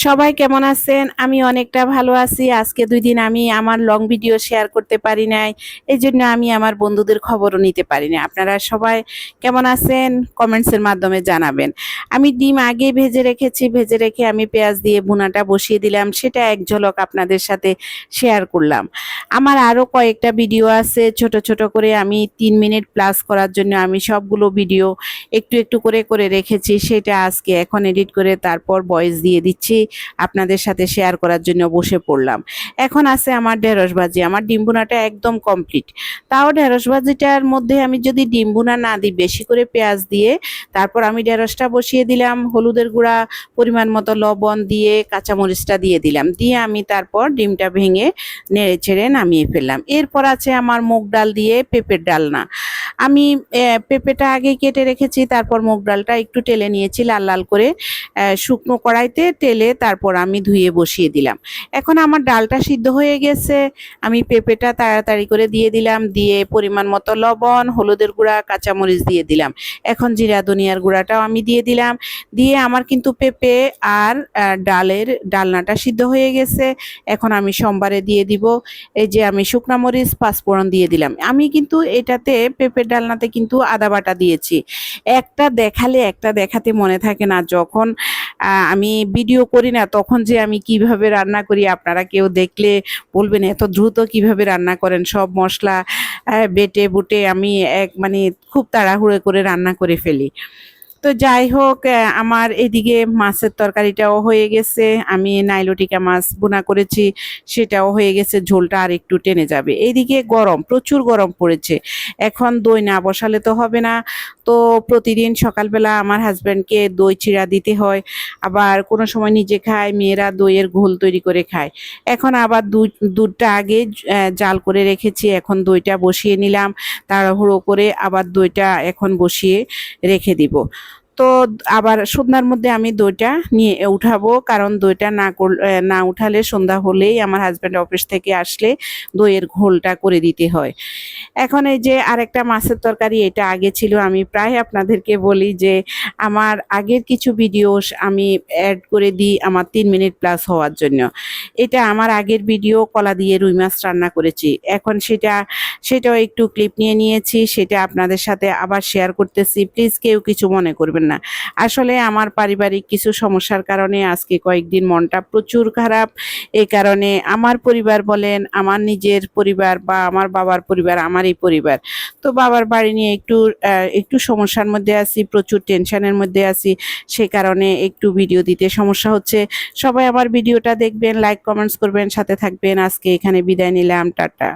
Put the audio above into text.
সবাই কেমন আছেন? আমি অনেকটা ভালো আছি। আজকে ২ দিন আমি আমার লং ভিডিও শেয়ার করতে পারি নাই। এজন্য আমি আমার বন্ধুদের খবরও নিতে পারি না। আপনারা সবাই কেমন আছেন? কমেন্টসের মাধ্যমে জানাবেন। আমি ডিম আগেই ভেজে রেখেছি। ভেজে রেখে আমি পেঁয়াজ দিয়ে ভুনাটা বসিয়ে দিলাম। সেটা এক ঝলক আপনাদের সাথে শেয়ার করলাম। আমার আরও কয়েকটা ভিডিও আছে ছোট, ছোট করে আমি ৩ মিনিট প্লাস করার জন্য আমি সবগুলো ভিডিও একটু, একটু করে রেখেছি। সেটা আজকে এখন এডিট করে তারপর ভয়েস দিয়ে দিচ্ছি। আপনাদের সাথে শেয়ার করার জন্য বসে পড়লাম। এখন আছে আমার ঢেঁড়স ভাজি। আমার ডিম ভুনাটা একদম কমপ্লিট। তাও ঢেঁড়স ভাজিটার মধ্যে আমি যদি ডিম ভুনা না দিই, বেশি করে পেঁয়াজ দিয়ে তারপর আমি ঢেঁড়সটা বসিয়ে দিলাম, হলুদের গুঁড়া, পরিমাণ মতো লবণ দিয়ে কাঁচামরিচটা দিয়ে দিলাম। দিয়ে আমি তারপর ডিমটা ভেঙে নেড়েচেড়ে নামিয়ে ফেললাম। এরপর আছে আমার মুগ ডাল দিয়ে পেঁপের ডালনা। আমি পেঁপেটা আগে কেটে রেখেছি, তারপর মুগ ডালটা একটু টেলে নিয়েছি লাল লাল করে, শুকনো কড়াইতে টেলে তারপর আমি ধুয়ে বসিয়ে দিলাম। এখন আমার ডালটা সিদ্ধ হয়ে গেছে। আমি পেঁপেটা তাড়াতাড়ি করে দিয়ে দিলাম, দিয়ে পরিমাণ মতো লবণ, হলুদের গুঁড়া, কাঁচামরিচ দিয়ে দিলাম। এখন জিরা ধনিয়ার গুঁড়াটাও আমি দিয়ে দিলাম। দিয়ে আমার কিন্তু পেঁপে আর ডালনাটা সিদ্ধ হয়ে গেছে। এখন আমি সোমবারে দিয়ে দিব। এই যে আমি শুকনা মরিচ, পাঁচফোড়ন দিয়ে দিলাম। আমি কিন্তু এটাতে পেঁপের ডালনাতে কিন্তু আদা বাটা দিয়েছি। একটা দেখালে একটা দেখাতে মনে থাকে না। যখন আমি ভিডিও করি না তখন যে আমি কিভাবে রান্না করি, আপনারা কেউ দেখলে বলবেন এত দ্রুত কিভাবে রান্না করেন, সব মশলা বেটে বুটে আমি মানে খুব তাড়াহুড়ো করে রান্না করে ফেলি। তো যাই হোক, আমার এদিকে মাছের তরকারিটাও হয়ে গেছে। আমি নাইলটিকা মাছ ভুনা করেছি, সেটাও হয়ে গেছে। ঝোলটা আর একটু টেনে যাবে। এইদিকে গরম, প্রচুর গরম পড়েছে। এখন দই না বসালে তো হবে না। তো প্রতিদিন সকালবেলা আমার হাজব্যান্ডকে দই চিড়া দিতে হয়। আবার কোনো সময় নিজে খায়, মেয়েরা দইয়ের ঘোল তৈরি করে খায়। এখন আবার দুধটা আগে জাল করে রেখেছি। এখন দইটা বসিয়ে নিলাম তাড়াহুড়ো করে। আবার দইটা এখন বসিয়ে রেখে দিব। তো আবার সন্ধ্যার মধ্যে আমি দইটা নিয়ে উঠাবো, কারণ দইটা না উঠালে সন্ধ্যা হলেই আমার হাজব্যান্ড অফিস থেকে আসলে দইয়ের ঘোলটা করে দিতে হয়। এখন এই যে আরেকটা মাছের তরকারি, এটা আগে ছিল। আমি প্রায় আপনাদেরকে বলি যে আমার আগের কিছু ভিডিও আমি অ্যাড করে দিই আমার ৩ মিনিট প্লাস হওয়ার জন্য। এটা আমার আগের ভিডিও, কলা দিয়ে রুই মাছ রান্না করেছি। এখন সেটাও একটু ক্লিপ নিয়ে নিয়েছি, সেটা আপনাদের সাথে আবার শেয়ার করতেছি। প্লিজ কেউ কিছু মনে করবেন না। আসলে আমার পারিবারিক কিছু সমস্যার কারণে আজকে কয়েকদিন মনটা প্রচুর খারাপ। এই কারণে আমার পরিবার বলেন, আমার নিজের পরিবার বা আমার বাবার পরিবার, আমারই পরিবার। তো বাবার বাড়ি নিয়ে একটু সমস্যার মধ্যে আছি, প্রচুর টেনশনের মধ্যে আছি। সে কারণে একটু ভিডিও দিতে সমস্যা হচ্ছে। সবাই আমার ভিডিওটা দেখবেন, লাইক কমেন্টস করবেন, সাথে থাকবেন। আজকে এখানে বিদায় নিলাম, টাটা।